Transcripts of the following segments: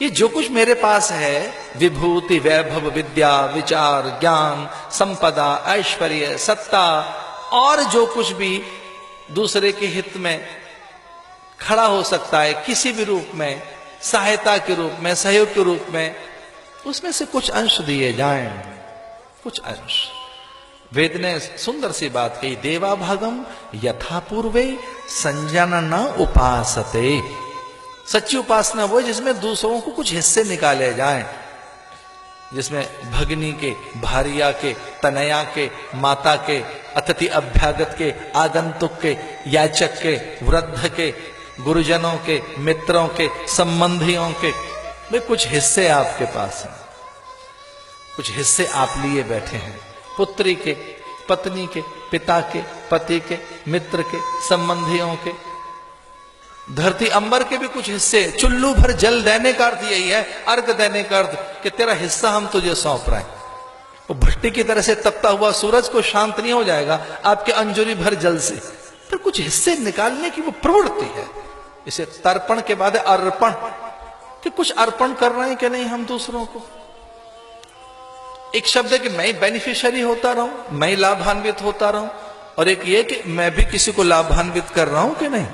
कि जो कुछ मेरे पास है, विभूति, वैभव, विद्या, विचार, ज्ञान, संपदा, ऐश्वर्य, सत्ता, और जो कुछ भी दूसरे के हित में खड़ा हो सकता है किसी भी रूप में, सहायता के रूप में, सहयोग के रूप में, उसमें से कुछ अंश दिए जाएं, कुछ अंश। वेद ने सुंदर सी बात कही, देवा भागम यथा पूर्वे संजन उपासते। सच्ची उपासना वो है जिसमें दूसरों को कुछ हिस्से निकाले जाएं, जिसमें भगनी के, भारिया के, तनया के, माता के, अतिथि अभ्यागत के, आगंतुक के, याचक के, वृद्ध के, गुरुजनों के, मित्रों के, संबंधियों के, वे कुछ हिस्से आपके पास हैं, कुछ हिस्से आप लिए बैठे हैं। पुत्री के, पत्नी के, पिता के, पति के, मित्र के, संबंधियों के, धरती अंबर के भी कुछ हिस्से। चुल्लू भर जल देने का अर्थ यही है, अर्घ देने का अर्थ कि तेरा हिस्सा हम तुझे सौंप रहे हैं। वो भट्टी की तरह से तपता हुआ सूरज को शांत नहीं हो जाएगा आपके अंजुरी भर जल से, फिर कुछ हिस्से निकालने की वो प्रवृत्ति है। इसे तर्पण के बाद अर्पण, कि कुछ अर्पण कर रहे हैं कि नहीं हम दूसरों को। एक शब्द है कि मैं बेनिफिशियरी होता रहूं, मैं लाभान्वित होता रहूं, और एक ये कि मैं भी किसी को लाभान्वित कर रहा हूं कि नहीं,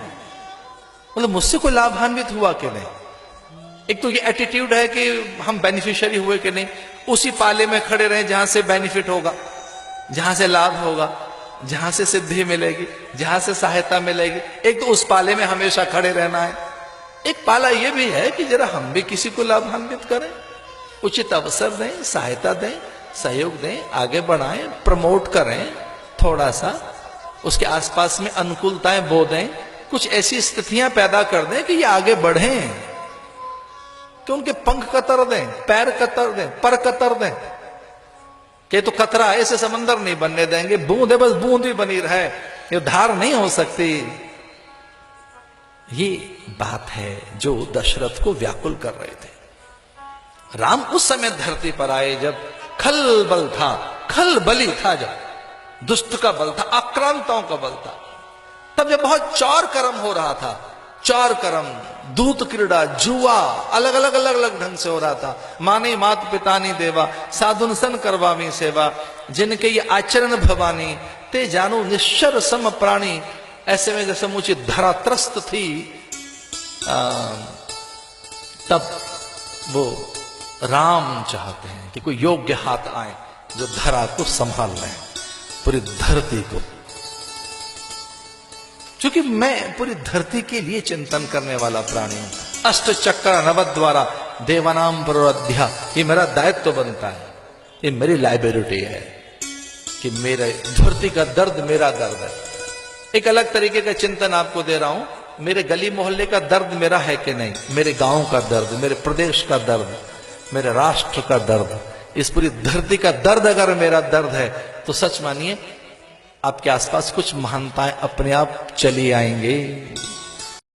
मतलब मुझसे कोई लाभान्वित हुआ कि नहीं। एक तो ये एटीट्यूड है कि हम बेनिफिशियरी हुए कि नहीं, उसी पाले में खड़े रहे जहां से बेनिफिट होगा, जहां से लाभ होगा, जहां से सिद्धि मिलेगी, जहां से सहायता मिलेगी। एक तो उस पाले में हमेशा खड़े रहना है। एक पाला यह भी है कि जरा हम भी किसी को लाभान्वित करें, उचित अवसर दें, सहायता दें, सहयोग दें, आगे बढ़ाएं, प्रमोट करें, थोड़ा सा उसके आसपास में अनुकूलताएं बो दें, कुछ ऐसी स्थितियां पैदा कर दें कि ये आगे बढ़ें, कि उनके पंख कतर दें, पैर कतर दें, पर कतर दें, कि तो कतरा ऐसे समंदर नहीं बनने देंगे, बूंद है बस बूंद ही बनी रहे, ये धार नहीं हो सकती। ये बात है जो दशरथ को व्याकुल कर रहे थे। राम उस समय धरती पर आए जब खलबल था, खलबली था, जब दुष्ट का बल था, आक्रांताओं का बल था, तब जब बहुत चौर कर्म हो रहा था, चौर कर्म, दूत क्रीड़ा, जुआ, अलग अलग अलग अलग ढंग से हो रहा था। माने मात पिता नी देवा, साधुन सन करवामी सेवा, जिनके ये आचरण भवानी, ते जानो निश्चर सम प्राणी। ऐसे में जैसे मुझे धरा त्रस्त थी, तब वो राम चाहते हैं कि कोई योग्य हाथ आए जो धरा को संभाल लें, पूरी धरती को। क्योंकि मैं पूरी धरती के लिए चिंतन करने वाला प्राणी हूं। अष्ट चक्र नवद द्वारा देवानाम परोध्या, ये मेरा दायित्व बनता है, ये मेरी लाइबिलिटी है कि मेरे धरती का दर्द मेरा दर्द है। एक अलग तरीके का चिंतन आपको दे रहा हूं, मेरे गली मोहल्ले का दर्द मेरा है कि नहीं, मेरे गांव का दर्द, मेरे प्रदेश का दर्द, मेरे राष्ट्र का दर्द, इस पूरी धरती का दर्द अगर मेरा दर्द है, तो सच मानिए आपके आसपास कुछ महानताएं अपने आप चली आएंगे।